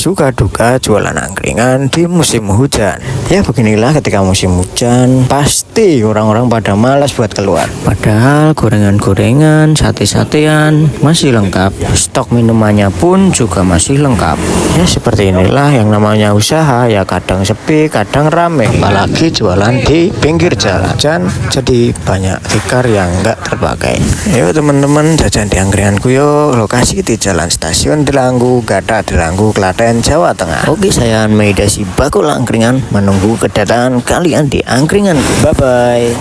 suka duka jualan angkringan di musim hujan. Ya beginilah ketika musim hujan, pasti orang-orang pada malas buat keluar. Padahal gorengan-gorengan, sate-satean masih lengkap. Stok minumannya pun juga masih lengkap. Ya seperti inilah yang namanya usaha, ya kadang sepi, kadang rame. Apalagi jualan di pinggir jalan. Jadi banyak tikar yang nggak terpakai. Yuk teman-teman, jajan di angkringanku yuk. Lokasi di Jalan Stasiun Delanggu, Gata Delanggu, Klaten, Jawa Tengah. Oke, saya Meida si bakul angkringan menunggu kedatangan kalian di angkringanku. Bye bye.